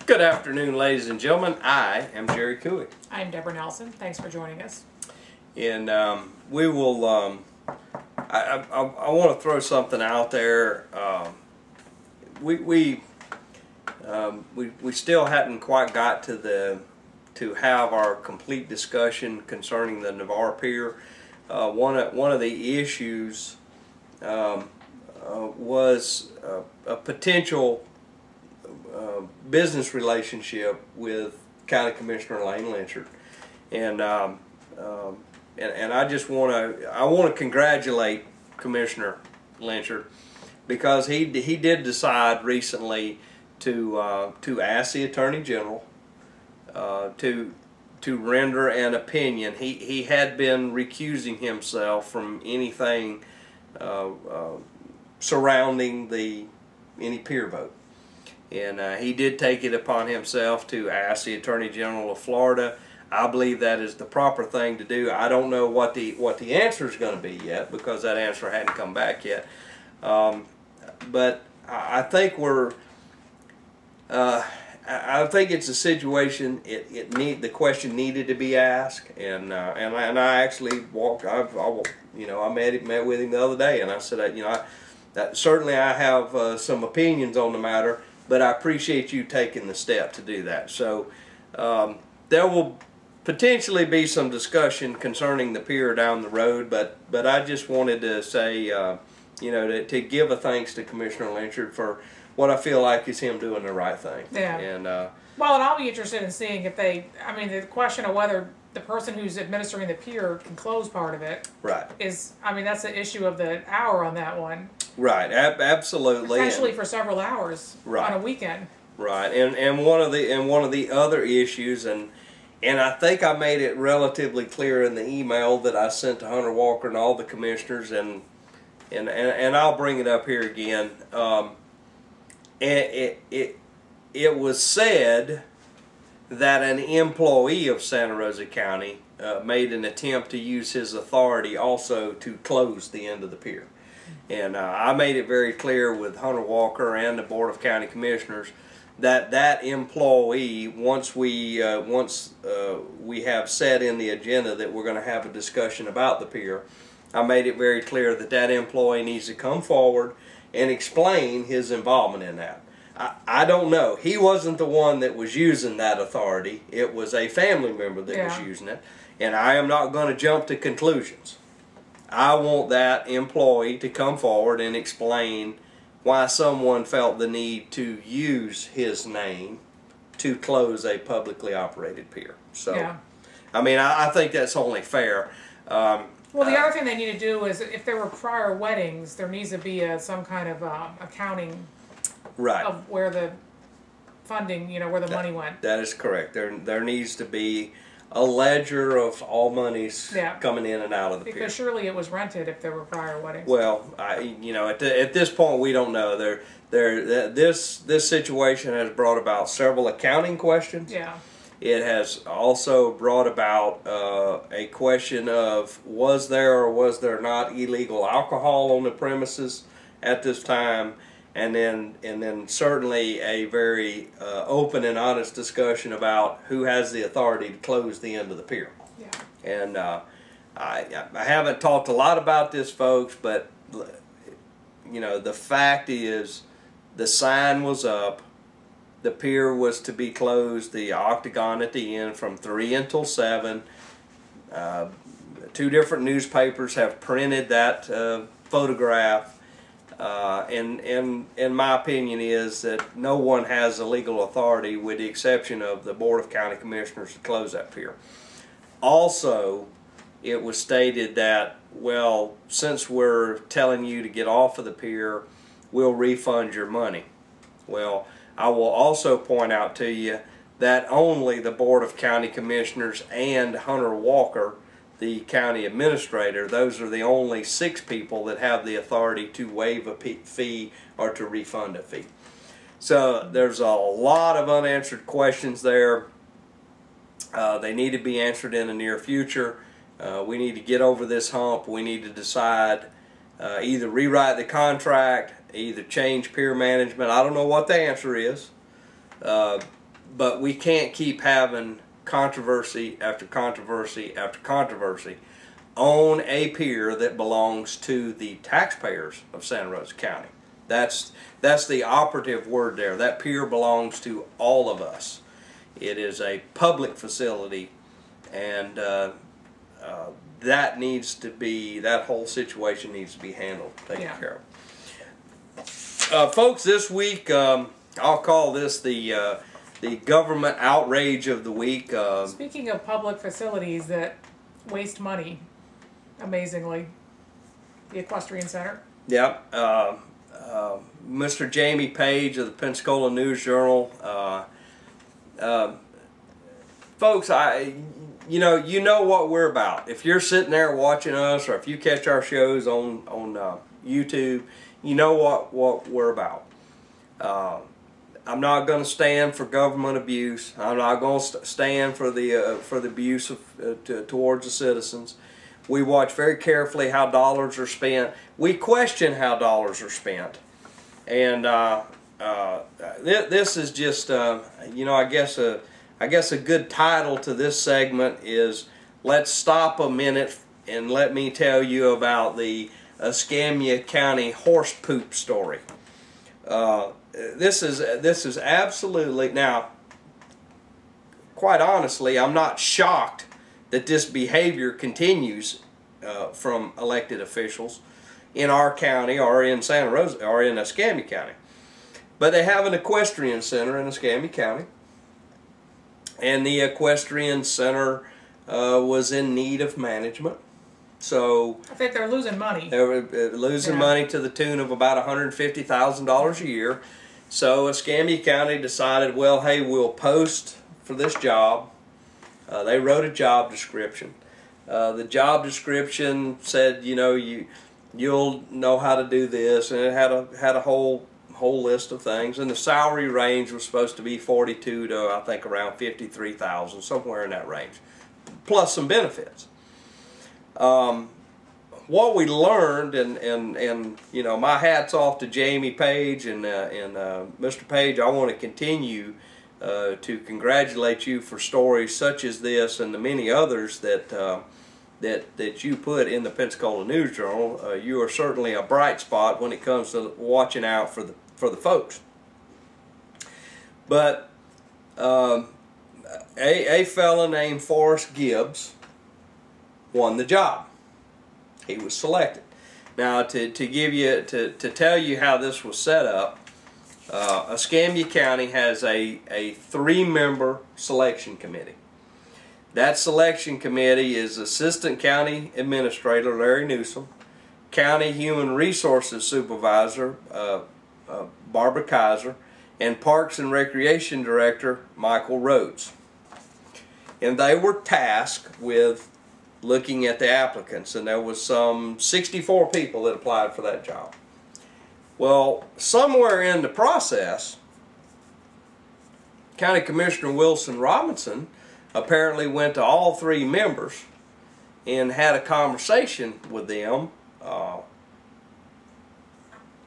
Good afternoon, ladies and gentlemen. I am Jerry Cooey. I'm Deborah Nelson. Thanks for joining us. And we will, I want to throw something out there. We still hadn't quite got to have our complete discussion concerning the Navarre Pier. One of the issues was a potential business relationship with County Commissioner Lane Lynchard, and I just want to congratulate Commissioner Lynchard because he did decide recently to ask the Attorney General to render an opinion. He had been recusing himself from anything surrounding any pier vote. And he did take it upon himself to ask the Attorney General of Florida. I believe that is the proper thing to do. I don't know what the answer is going to be yet because that answer hadn't come back yet. But I think I think it's a situation. The question needed to be asked, and I actually I met with him the other day, and I said that certainly I have some opinions on the matter. But I appreciate you taking the step to do that. So there will potentially be some discussion concerning the pier down the road. But I just wanted to say, to give a thanks to Commissioner Lynchard for what I feel like is him doing the right thing. Yeah. And well, and I'll be interested in seeing if the question of whether the person who's administering the pier can close part of it. Right. That's the issue of the hour on that one. Right, absolutely. Potentially for several hours on a weekend. Right, and one of the other issues, and I think I made it relatively clear in the email that I sent to Hunter Walker and all the commissioners, and I'll bring it up here again. It was said that an employee of Santa Rosa County made an attempt to use his authority also to close the end of the pier. And I made it very clear with Hunter Walker and the Board of County Commissioners that employee, once we have set in the agenda that we're going to have a discussion about the pier, I made it very clear that employee needs to come forward and explain his involvement in that. I don't know. He wasn't the one that was using that authority. It was a family member that was using it. And I am not going to jump to conclusions. I want that employee to come forward and explain why someone felt the need to use his name to close a publicly operated pier. So, I think that's only fair. Well, the other thing they need to do is if there were prior weddings, there needs to be some kind of accounting of where the funding, where the money went. That is correct. There needs to be a ledger of all monies coming in and out of the pier. Because surely it was rented if there were prior weddings. Well, at this point we don't know. This situation has brought about several accounting questions. Yeah. It has also brought about a question of was there or was there not illegal alcohol on the premises at this time. And then certainly a very open and honest discussion about who has the authority to close the end of the pier. Yeah. And I haven't talked a lot about this, folks, but the fact is the sign was up. The pier was to be closed, the octagon at the end from 3 until 7. 2 different newspapers have printed that photograph. And my opinion is that no one has a legal authority with the exception of the Board of County Commissioners to close that pier. Also, it was stated that, well, since we're telling you to get off of the pier, we'll refund your money. Well, I will also point out to you that only the Board of County Commissioners and Hunter Walker, the county administrator, those are the only 6 people that have the authority to waive a fee or to refund a fee. So there's a lot of unanswered questions there. They need to be answered in the near future. We need to get over this hump. We need to decide either rewrite the contract, either change pier management. I don't know what the answer is. but we can't keep having controversy after controversy after controversy on a pier that belongs to the taxpayers of Santa Rosa County. That's the operative word there. That pier belongs to all of us. It is a public facility, and that whole situation needs to be handled, taken care of. Folks, this week I'll call this the government outrage of the week. Speaking of public facilities that waste money, amazingly, the Equestrian Ctr. Yep. Mr. Jamie Page of the Pensacola News Journal. Folks, you know what we're about. If you're sitting there watching us, or if you catch our shows on YouTube, you know what we're about. I'm not going to stand for government abuse. I'm not going to stand for the abuse towards the citizens. We watch very carefully how dollars are spent. We question how dollars are spent, and this is just I guess a good title to this segment is "Let's Stop a Minute and Let Me Tell You About the Escambia County Horse Poop Story." This is absolutely, now, quite honestly, I'm not shocked that this behavior continues from elected officials in our county or in Santa Rosa or in Escambia County. But they have an equestrian center in Escambia County, and the equestrian center was in need of management. So I think they're losing money. They were losing money to the tune of about $150,000 a year. So Escambia County decided, well, hey, we'll post for this job. They wrote a job description. The job description said, you'll know how to do this, and it had a whole list of things. And the salary range was supposed to be $42,000 to I think around $53,000, somewhere in that range, plus some benefits. What we learned, and my hat's off to Jamie Page and Mr. Page. I want to continue to congratulate you for stories such as this and the many others that you put in the Pensacola News Journal. You are certainly a bright spot when it comes to watching out for the folks. But a fella named Forrest Gibbs won the job. He was selected. Now, to tell you how this was set up, Escambia County has a 3-member selection committee. That selection committee is Assistant County Administrator Larry Newsom, County Human Resources Supervisor Barbara Kaiser, and Parks and Recreation Director Michael Rhodes. And they were tasked with looking at the applicants, and there was some 64 people that applied for that job. Well, somewhere in the process, County Commissioner Wilson Robinson apparently went to all 3 members and had a conversation with them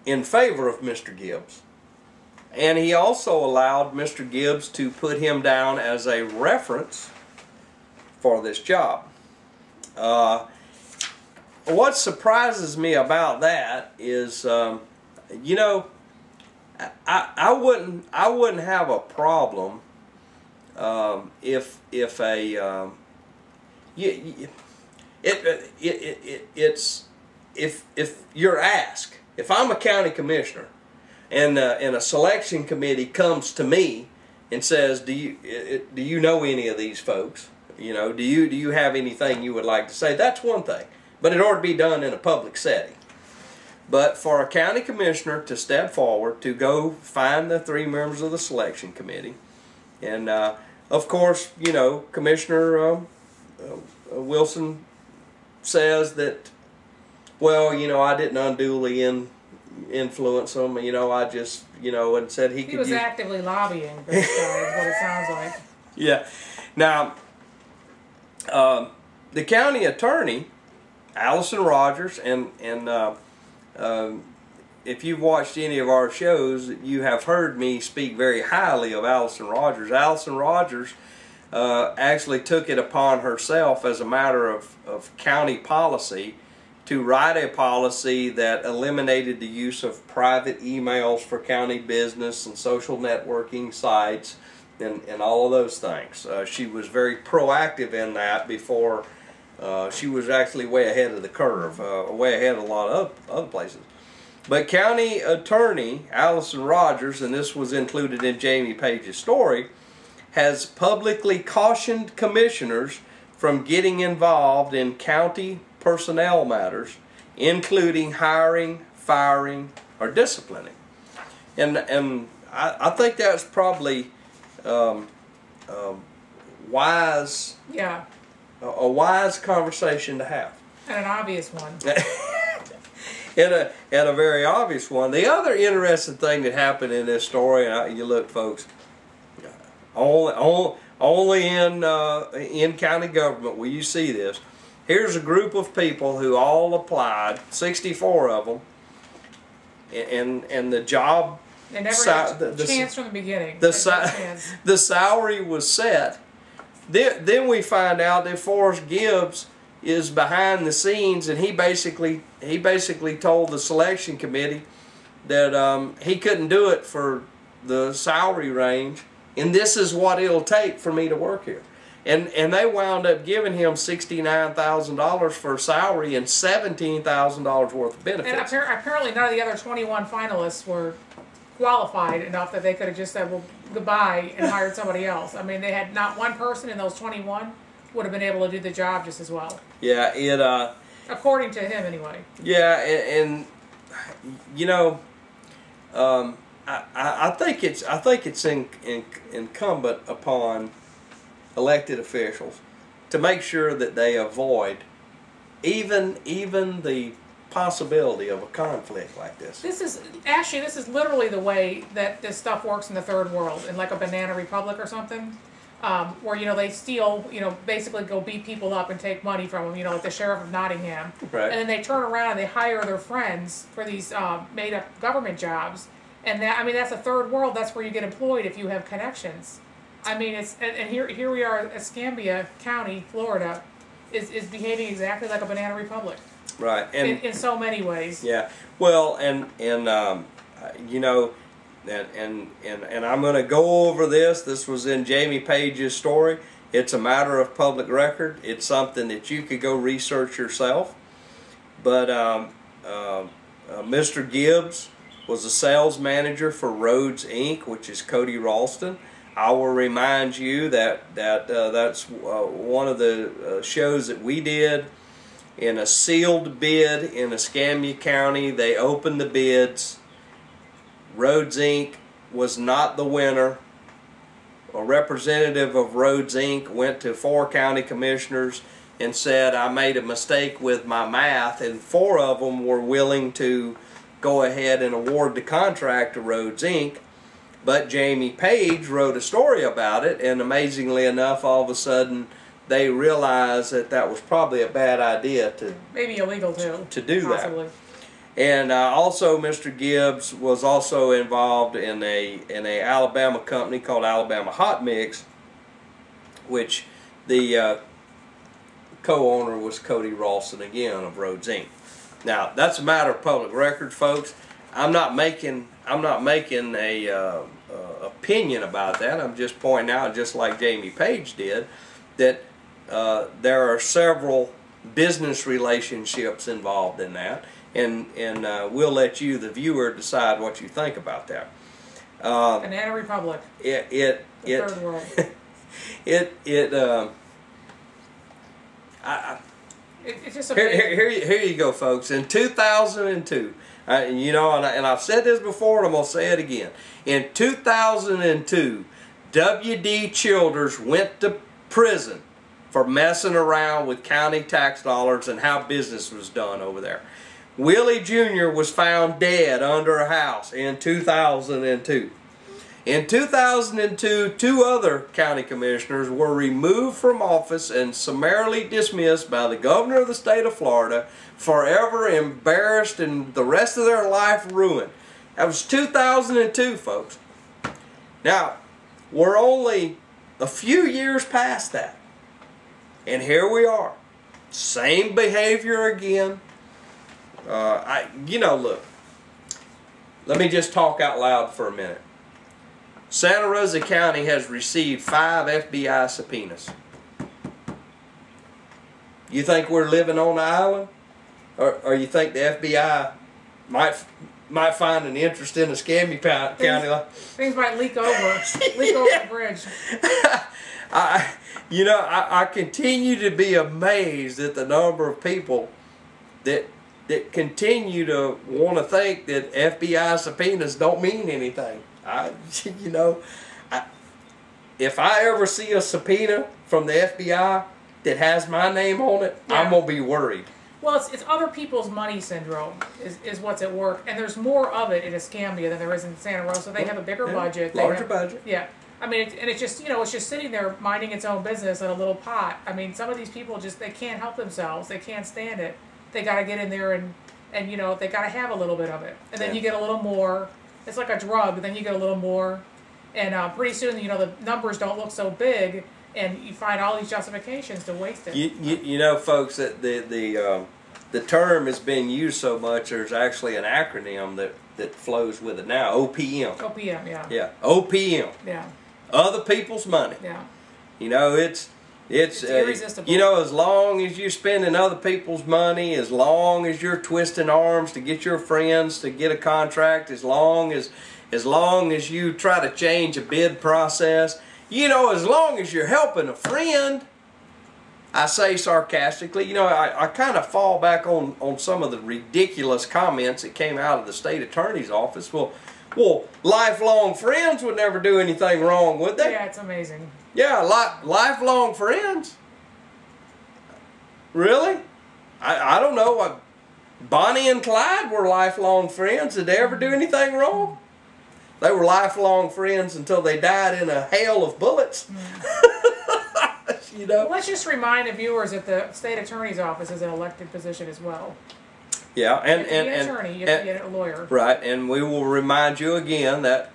in favor of Mr. Gibbs. And he also allowed Mr. Gibbs to put him down as a reference for this job. What surprises me about that is, I wouldn't have a problem if you're asked. If I'm a county commissioner and a selection committee comes to me and says, do you know any of these folks? Do you have anything you would like to say? That's one thing, but it ought to be done in a public setting. But for a county commissioner to step forward to go find the 3 members of the selection committee, and of course, Commissioner Wilson says that, well, I didn't unduly influence him. I just, and said he could. He was actively lobbying for this guy, is what it sounds like. Yeah. Now, the county attorney, Allison Rogers, and if you've watched any of our shows, you have heard me speak very highly of Allison Rogers. Allison Rogers actually took it upon herself as a matter of county policy to write a policy that eliminated the use of private emails for county business and social networking sites and all of those things. She was very proactive in that before. She was actually way ahead of the curve, way ahead of a lot of other places. But County Attorney Allison Rogers, and this was included in Jamie Page's story, has publicly cautioned commissioners from getting involved in county personnel matters, including hiring, firing, or disciplining. And I think that's probably wise. Yeah. A wise conversation to have. And an obvious one. and a very obvious one. The other interesting thing that happened in this story, and you look, folks, only in county government will you see this. Here's a group of people who all applied, 64 of them, and the job. They never had a chance from the beginning. The salary was set. Then we find out that Forrest Gibbs is behind the scenes, and he basically told the selection committee that he couldn't do it for the salary range, and this is what it'll take for me to work here. And they wound up giving him $69,000 for salary and $17,000 worth of benefits. And apparently none of the other 21 finalists were qualified enough that they could have just said, well, goodbye, and hired somebody else. I mean, they had not one person in those 21 would have been able to do the job just as well. Yeah, according to him, anyway. Yeah, and you know, I think it's incumbent upon elected officials to make sure that they avoid even the possibility of a conflict like this. This is literally the way that this stuff works in the third world, in like a banana republic or something, where they steal, basically go beat people up and take money from them, like the sheriff of Nottingham, right. And then they turn around and they hire their friends for these made-up government jobs, and that's a third world. That's where you get employed if you have connections. I mean, and here we are, Escambia County, Florida, is behaving exactly like a banana republic. Right, and in so many ways. Yeah, well, and I'm going to go over this. This was in Jamie Page's story. It's a matter of public record. It's something that you could go research yourself. But Mr. Gibbs was a sales manager for Rhodes Inc., which is Cody Ralston. I will remind you that that's one of the shows that we did. In a sealed bid in Escambia County, they opened the bids. Rhodes Inc. was not the winner. A representative of Rhodes Inc. went to 4 county commissioners and said, I made a mistake with my math, and 4 of them were willing to go ahead and award the contract to Rhodes Inc. But Jamie Page wrote a story about it, and amazingly enough, all of a sudden, they realized that was probably a bad idea to maybe illegal too to do possibly. That. And also, Mr. Gibbs was also involved in a Alabama company called Alabama Hot Mix, which the co-owner was Cody Ralston again of Rhodes Inc. Now that's a matter of public record, folks. I'm not making a opinion about that. I'm just pointing out, just like Jamie Page did, that there are several business relationships involved in that, and we'll let you, the viewer, decide what you think about that. Banana Republic. Third world. It's just here you go, folks. In 2002, and I've said this before, and I'm gonna say it again. In 2002, W.D. Childers went to prison for messing around with county tax dollars and how business was done over there. Willie Jr. was found dead under a house in 2002. In 2002, 2 other county commissioners were removed from office and summarily dismissed by the governor of the state of Florida, forever embarrassed and the rest of their life ruined. That was 2002, folks. Now, we're only a few years past that. And here we are. Same behavior again. Look. Let me just talk out loud for a minute. Santa Rosa County has received 5 FBI subpoenas. You think we're living on the island? Or you think the FBI might find an interest in Escambia County? Things might leak over the bridge. I continue to be amazed at the number of people that continue to want to think that FBI subpoenas don't mean anything. If I ever see a subpoena from the FBI that has my name on it, yeah, I'm gonna be worried. Well, it's other people's money syndrome is what's at work, and there's more of it in Escambia than there is in Santa Rosa. They have a bigger budget, larger budget. Yeah, I mean, it's just it's just sitting there minding its own business in a little pot. I mean, some of these people they can't help themselves. They can't stand it. They got to get in there and they got to have a little bit of it, and then you get a little more. It's like a drug. Then you get a little more, and pretty soon the numbers don't look so big, and you find all these justifications to waste it. You know, folks, that the term has been used so much. There's actually an acronym that flows with it now. OPM. OPM, yeah. Yeah. OPM. Yeah. Other people's money. Yeah. It's irresistible. As long as you're spending other people's money, as long as you're twisting arms to get your friends to get a contract, as long as you try to change a bid process, as long as you're helping a friend, I say sarcastically, I kind of fall back on some of the ridiculous comments that came out of the state attorney's office. Well, lifelong friends would never do anything wrong, would they? Yeah, it's amazing. Yeah, lifelong friends. Really? I don't know. Bonnie and Clyde were lifelong friends. Did they ever do anything wrong? They were lifelong friends until they died in a hail of bullets. Well, let's just remind the viewers that the state attorney's office is an elected position as well. Yeah, and attorney, you have to get a lawyer. Right, and we will remind you again that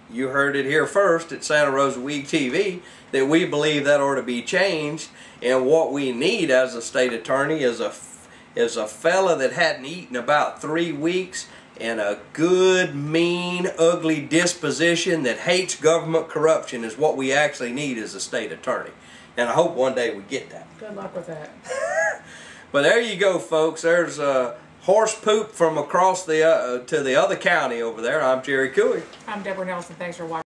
you heard it here first at Santa Rosa Week TV that we believe that ought to be changed, and what we need as a state attorney is a fella that hadn't eaten about 3 weeks and a good, mean, ugly disposition that hates government corruption is what we actually need as a state attorney. And I hope one day we get that. Good luck with that. But there you go, folks. There's horse poop from across to the other county over there. I'm Jerry Cooey. I'm Deborah Nelson. Thanks for watching.